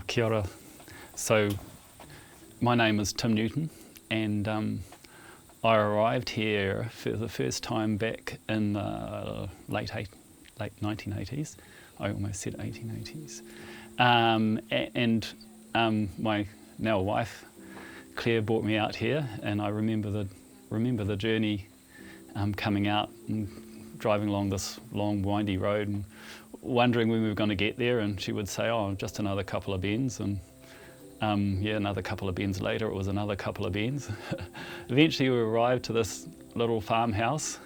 Kia ora. So my name is Tim Newton, and I arrived here for the first time back in the late 1980s. I almost said 1880s. My now wife Claire brought me out here, and I remember the journey coming out and driving along this long windy road and wondering when we were going to get there, and she would say, oh, just another couple of bends, and another couple of bends later it was another couple of bends. Eventually we arrived to this little farmhouse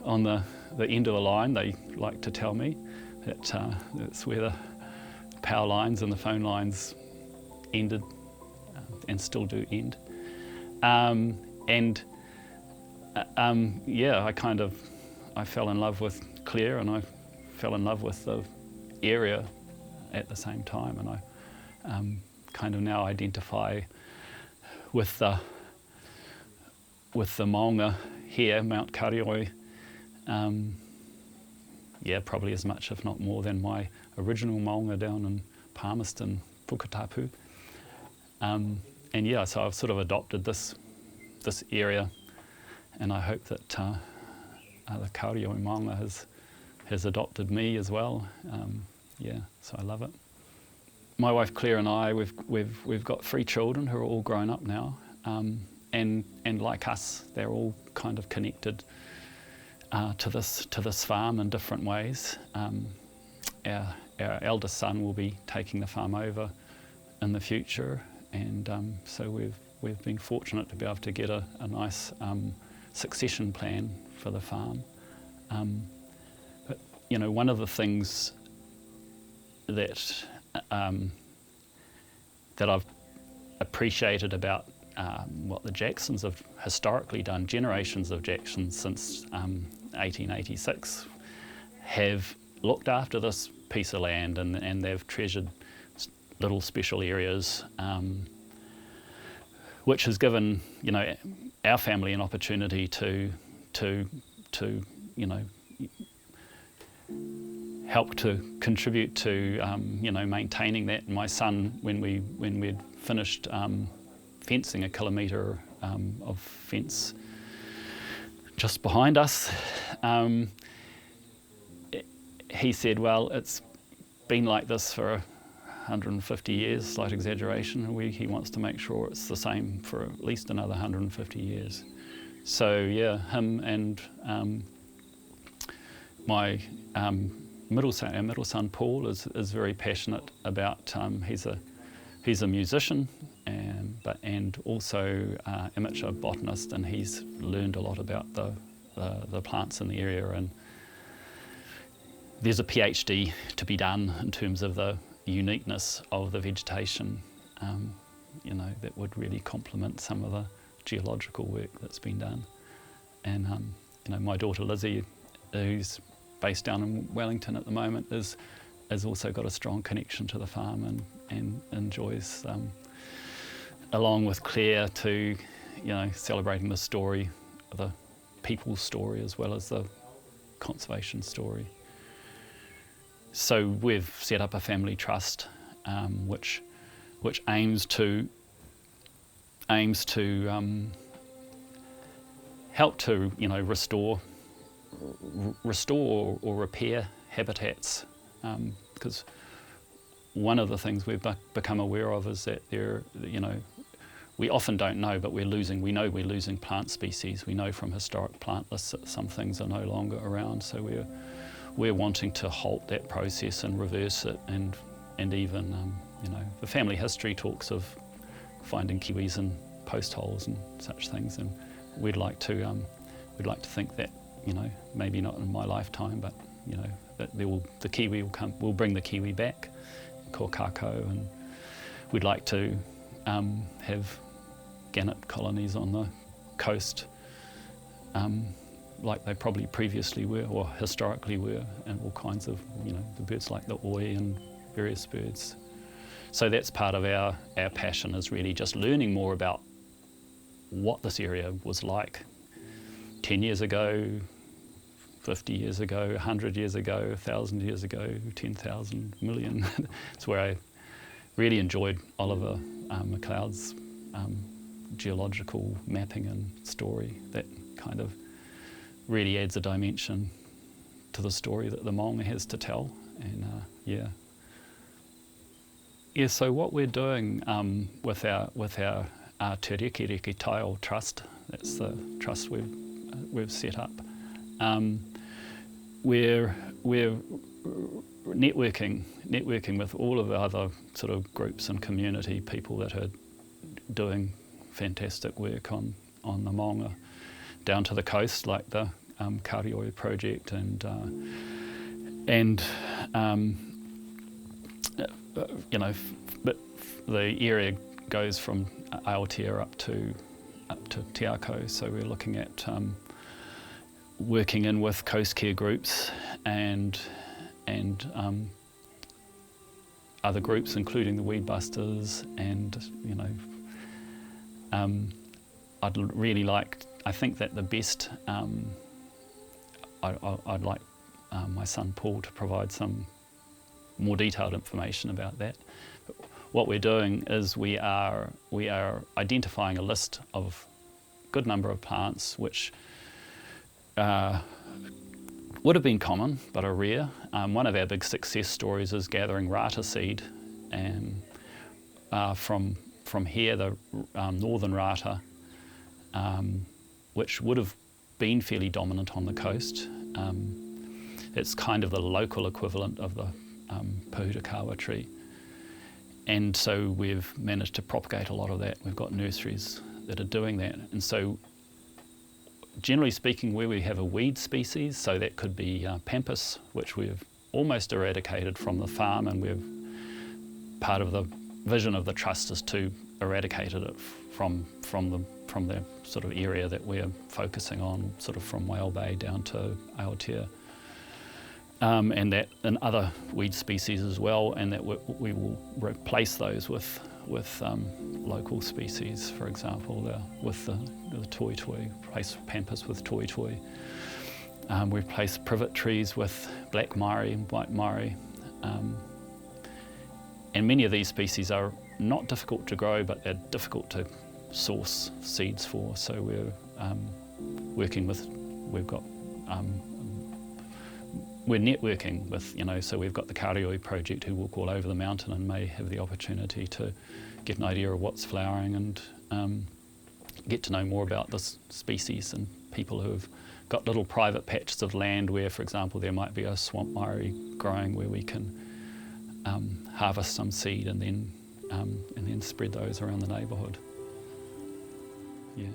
on the end of the line. They like to tell me that that's where the power lines and the phone lines ended and still do end. I fell in love with Claire, and I fell in love with the area at the same time, and I kind of now identify with the Maunga here, Mount Karioi, probably as much if not more than my original Maunga down in Palmerston, Puketapu. So I've sort of adopted this area, and I hope that the Karioi Maunga has adopted me as well. So I love it. My wife Claire and I, we've got 3 children who are all grown up now, and like us, they're all kind of connected to this farm in different ways. Our eldest son will be taking the farm over in the future, and so we've been fortunate to be able to get a nice succession plan for the farm. But one of the things that I've appreciated about what the Jacksons have historically done, generations of Jacksons since 1886, have looked after this piece of land, and they've treasured little special areas, which has given our family an opportunity to help to contribute to maintaining that. My son, when we'd finished fencing a kilometre of fence just behind us, he said, well, it's been like this for 150 years, slight exaggeration. He wants to make sure it's the same for at least another 150 years. So him and my middle son Paul is very passionate about. He's a musician and also amateur botanist, and he's learned a lot about the plants in the area. And there's a PhD to be done in terms of the uniqueness of the vegetation, that would really complement some of the geological work that's been done. And my daughter Lizzie, who's based down in Wellington at the moment, has also got a strong connection to the farm and enjoys, along with Claire, to celebrating the story, the people's story, as well as the conservation story. So we've set up a family trust, which aims to help to restore or repair habitats, because one of the things we've become aware of is that we often don't know, but we know we're losing plant species. We know from historic plant lists that some things are no longer around, so we're wanting to halt that process and reverse it, and even the family history talks of finding kiwis in post holes and such things, and we'd like to think that maybe not in my lifetime, but that the kiwi will bring the kiwi back, ko kako, and we'd like to have gannet colonies on the coast, like they probably previously were or historically were, and all kinds of the birds like the oi and various birds. So that's part of our passion, is really just learning more about what this area was like 10 years ago, 50 years ago, 100 years ago, 1,000 years ago, 10,000 million. It's where really enjoyed Oliver McLeod's geological mapping and story. That kind of really adds a dimension to the story that the Maunga has to tell. And so what we're doing with our Te Rekereke Taiao Trust, that's the trust we've set up. We're networking with all of the other sort of groups and community people that are doing fantastic work on the Maunga, down to the coast, like the Karioi project, and but the area goes from Aotea up to Te Ako, so we're looking at working in with coast care groups and other groups, including the Weed Busters, and I'd really like. I think that the best. I'd like my son Paul to provide some more detailed information about that. But what we're doing is we are identifying a list of a good number of plants which would have been common but are rare. One of our big success stories is gathering rata seed, and from here the northern rata, which would have been fairly dominant on the coast. It's kind of the local equivalent of the Pōhutukawa tree, and so we've managed to propagate a lot of that. We've got nurseries that are doing that, and so generally speaking, where we have a weed species, so that could be pampas, which we've almost eradicated from the farm, and part of the vision of the trust is to eradicate it from the sort of area that we're focusing on, sort of from Whale Bay down to Aotea, and other weed species as well, and that we will replace those with local species. For example, with the toi toi, replace pampas with toi toi. We replace privet trees with black mauri and white mauri, and many of these species are not difficult to grow, but they're difficult to source seeds for. So we're working with. We're networking with, so we've got the Karioi project who walk all over the mountain and may have the opportunity to get an idea of what's flowering and get to know more about this species, and people who have got little private patches of land where, for example, there might be a swamp mauri growing, where we can harvest some seed and then spread those around the neighbourhood. Yeah.